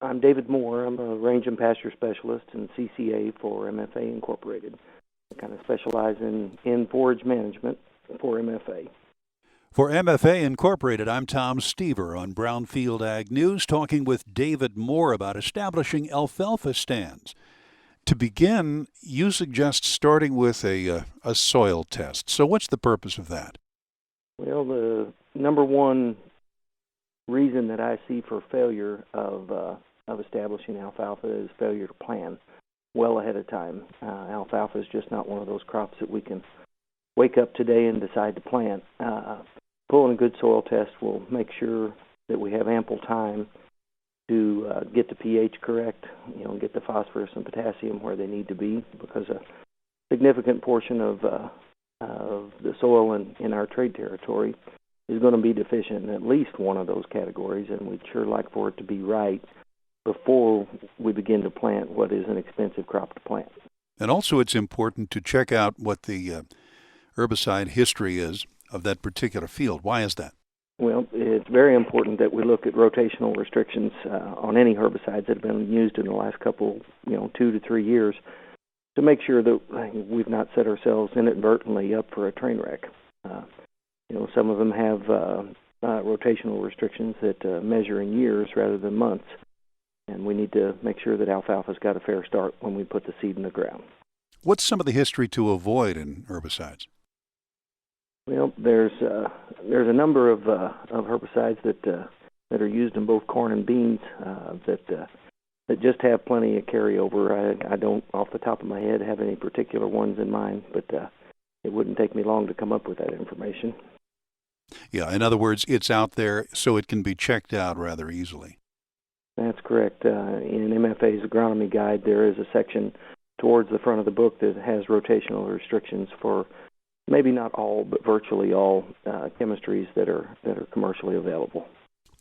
I'm David Moore. I'm a range and pasture specialist and CCA for MFA Incorporated. I kind of specialize in forage management for MFA. For MFA Incorporated, I'm Tom Stever on Brownfield Ag News, talking with David Moore about establishing alfalfa stands. To begin, you suggest starting with a soil test. So what's the purpose of that? Well, the number one reason that I see for failure of establishing alfalfa is failure to plan well ahead of time. Alfalfa is just not one of those crops that we can wake up today and decide to plant. Pulling a good soil test will make sure that we have ample time to get the pH correct, get the phosphorus and potassium where they need to be, because a significant portion of the soil in our trade territory is going to be deficient in at least one of those categories, and we'd sure like for it to be right before we begin to plant what is an expensive crop to plant. And also it's important to check out what the herbicide history is of that particular field. Why is that? Well, it's very important that we look at rotational restrictions on any herbicides that have been used in the last couple, 2 to 3 years, to make sure that we've not set ourselves inadvertently up for a train wreck. Some of them have rotational restrictions that measure in years rather than months, and we need to make sure that alfalfa's got a fair start when we put the seed in the ground. What's some of the history to avoid in herbicides? Well, there's a number of herbicides that are used in both corn and beans that just have plenty of carryover. I don't, off the top of my head, have any particular ones in mind, but it wouldn't take me long to come up with that information. Yeah, in other words, it's out there so it can be checked out rather easily. That's correct. In MFA's agronomy guide, there is a section towards the front of the book that has rotational restrictions for maybe not all, but virtually all chemistries that are commercially available.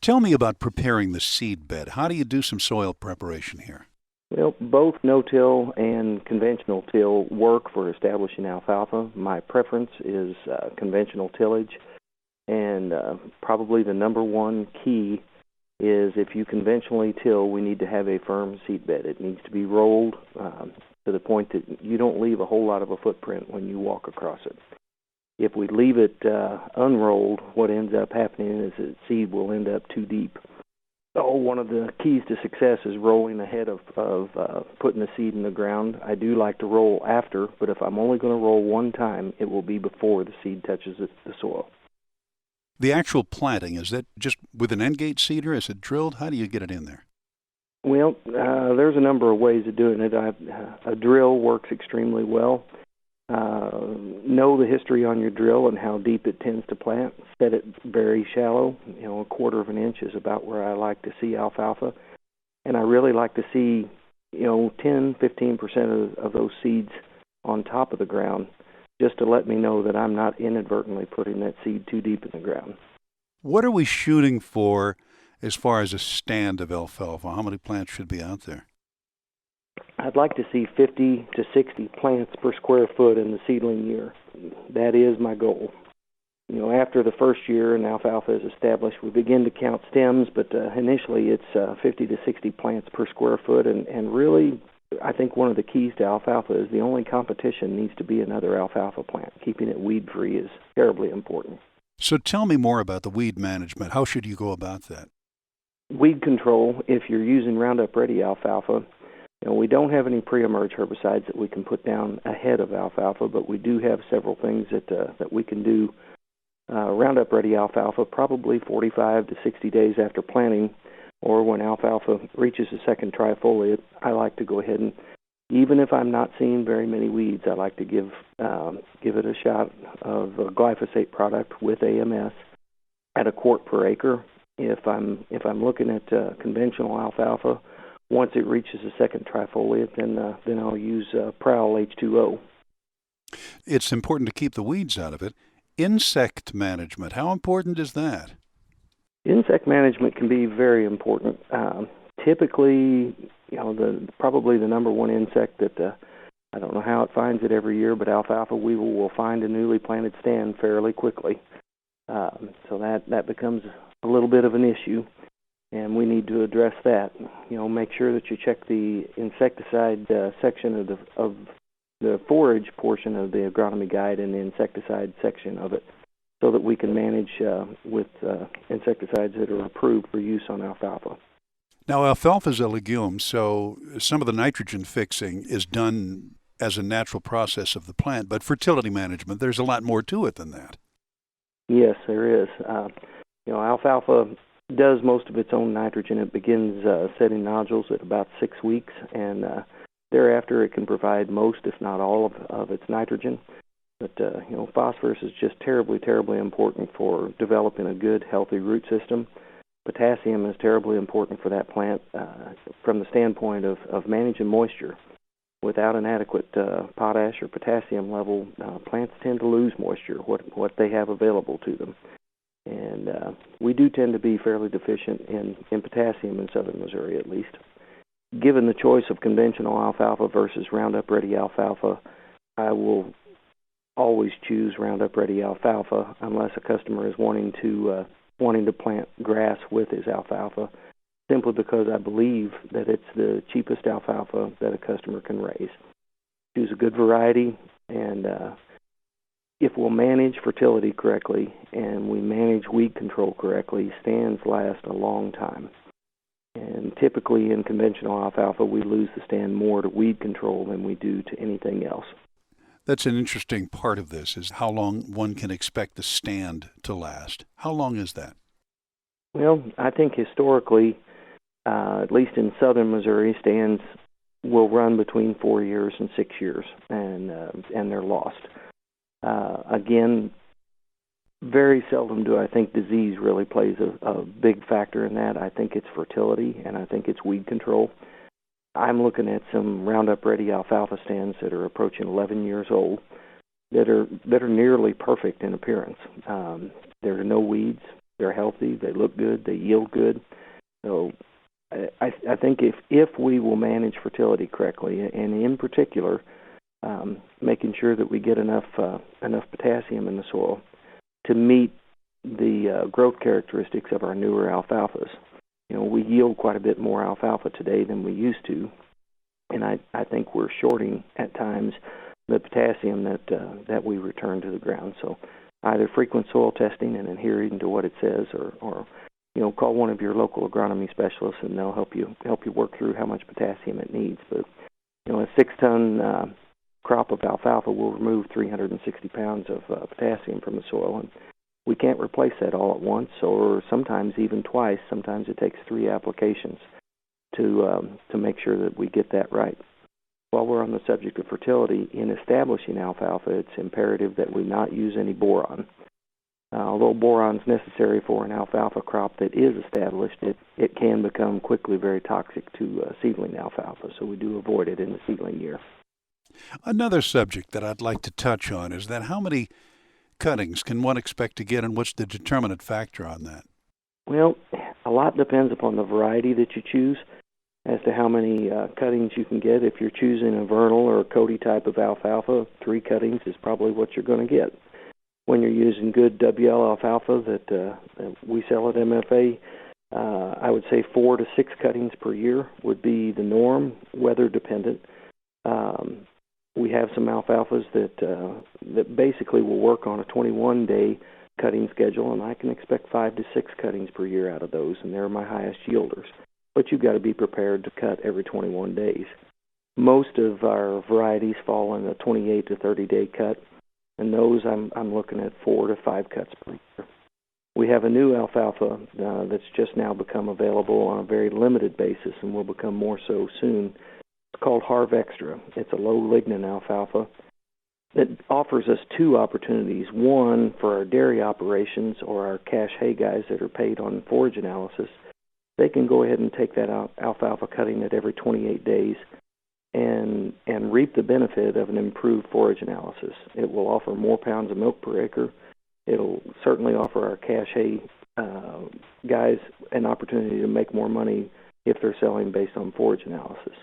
Tell me about preparing the seed bed. How do you do some soil preparation here? Well, both no-till and conventional till work for establishing alfalfa. My preference is conventional tillage, and probably the number one key is if you conventionally till, we need to have a firm seed bed. It needs to be rolled to the point that you don't leave a whole lot of a footprint when you walk across it. If we leave it unrolled, what ends up happening is that seed will end up too deep. So one of the keys to success is rolling ahead of putting the seed in the ground. I do like to roll after, but if I'm only going to roll one time, it will be before the seed touches the soil. The actual planting, is that just with an end-gate seeder? Is it drilled? How do you get it in there? Well, there's a number of ways of doing it. A drill works extremely well. Know the history on your drill and how deep it tends to plant. Set it very shallow. A quarter of an inch is about where I like to see alfalfa. And I really like to see, 10-15% of those seeds on top of the ground, just to let me know that I'm not inadvertently putting that seed too deep in the ground. What are we shooting for as far as a stand of alfalfa? How many plants should be out there? I'd like to see 50 to 60 plants per square foot in the seedling year. That is my goal. After the first year and alfalfa is established, we begin to count stems, but initially it's 50 to 60 plants per square foot, and really I think one of the keys to alfalfa is the only competition needs to be another alfalfa plant. Keeping it weed-free is terribly important. So tell me more about the weed management. How should you go about that? Weed control, if you're using Roundup Ready alfalfa, we don't have any pre-emerge herbicides that we can put down ahead of alfalfa, but we do have several things that we can do. Roundup Ready alfalfa, probably 45 to 60 days after planting, or when alfalfa reaches the second trifoliate, I like to go ahead and, even if I'm not seeing very many weeds, I like to give it a shot of a glyphosate product with AMS at a quart per acre. If I'm looking at conventional alfalfa, once it reaches the second trifoliate, then I'll use Prowl H2O. It's important to keep the weeds out of it. Insect management, how important is that? Insect management can be very important. Typically, probably the number one insect that I don't know how it finds it every year, but alfalfa weevil will find a newly planted stand fairly quickly. So that becomes a little bit of an issue. and we need to address that. Make sure that you check the insecticide section of the forage portion of the agronomy guide and the insecticide section of it, so that we can manage with insecticides that are approved for use on alfalfa. Now, alfalfa is a legume, so some of the nitrogen fixing is done as a natural process of the plant, but fertility management, there's a lot more to it than that. Yes, there is. Alfalfa does most of its own nitrogen. It begins setting nodules at about 6 weeks, and thereafter it can provide most, if not all, of its nitrogen. But, phosphorus is just terribly, terribly important for developing a good, healthy root system. Potassium is terribly important for that plant from the standpoint of managing moisture. Without an adequate potash or potassium level, plants tend to lose moisture, what they have available to them. And we do tend to be fairly deficient in potassium in southern Missouri, at least. Given the choice of conventional alfalfa versus Roundup Ready alfalfa, I will always choose Roundup Ready alfalfa unless a customer is wanting to plant grass with his alfalfa, simply because I believe that it's the cheapest alfalfa that a customer can raise. Choose a good variety, and if we'll manage fertility correctly and we manage weed control correctly, stands last a long time. And typically in conventional alfalfa, we lose the stand more to weed control than we do to anything else. That's an interesting part of this, is how long one can expect the stand to last. How long is that? Well, I think historically, at least in southern Missouri, stands will run between 4 years and 6 years, and they're lost. Again, very seldom do I think disease really plays a big factor in that. I think it's fertility, and I think it's weed control. I'm looking at some Roundup Ready alfalfa stands that are approaching 11 years old that are nearly perfect in appearance. There are no weeds. They're healthy. They look good. They yield good. So I think if we will manage fertility correctly, and in particular, making sure that we get enough potassium in the soil to meet the growth characteristics of our newer alfalfas. We yield quite a bit more alfalfa today than we used to, and I think we're shorting at times the potassium that we return to the ground. So either frequent soil testing and adhering to what it says, or call one of your local agronomy specialists and they'll help you work through how much potassium it needs. But a 6-ton crop of alfalfa will remove 360 pounds of potassium from the soil, and we can't replace that all at once, or sometimes even twice. Sometimes it takes 3 applications to make sure that we get that right. While we're on the subject of fertility, in establishing alfalfa, it's imperative that we not use any boron. Although boron is necessary for an alfalfa crop that is established, it can become quickly very toxic to seedling alfalfa, so we do avoid it in the seedling year. Another subject that I'd like to touch on is that how many cuttings can one expect to get, and what's the determinant factor on that? Well, a lot depends upon the variety that you choose as to how many cuttings you can get. If you're choosing a vernal or a Cody type of alfalfa, 3 cuttings is probably what you're going to get. When you're using good WL alfalfa that we sell at MFA, I would say 4 to 6 cuttings per year would be the norm, weather dependent. We have some alfalfas that basically will work on a 21-day cutting schedule, and I can expect 5 to 6 cuttings per year out of those, and they're my highest yielders. But you've got to be prepared to cut every 21 days. Most of our varieties fall in a 28 to 30-day cut, and those I'm looking at 4 to 5 cuts per year. We have a new alfalfa that's just now become available on a very limited basis and will become more so soon. It's called Harv Extra. It's a low lignin alfalfa that offers us 2 opportunities. One, for our dairy operations or our cash hay guys that are paid on forage analysis, they can go ahead and take that alfalfa cutting at every 28 days and reap the benefit of an improved forage analysis. It will offer more pounds of milk per acre. It'll certainly offer our cash hay guys an opportunity to make more money if they're selling based on forage analysis.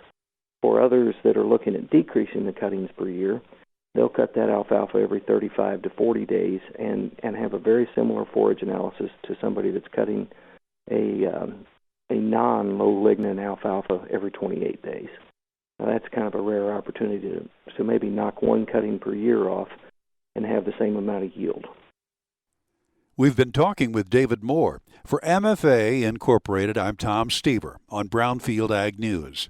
For others that are looking at decreasing the cuttings per year, they'll cut that alfalfa every 35 to 40 days and have a very similar forage analysis to somebody that's cutting a a non-low lignin alfalfa every 28 days. Now, that's kind of a rare opportunity to maybe knock one cutting per year off and have the same amount of yield. We've been talking with David Moore. For MFA Incorporated, I'm Tom Stever on Brownfield Ag News.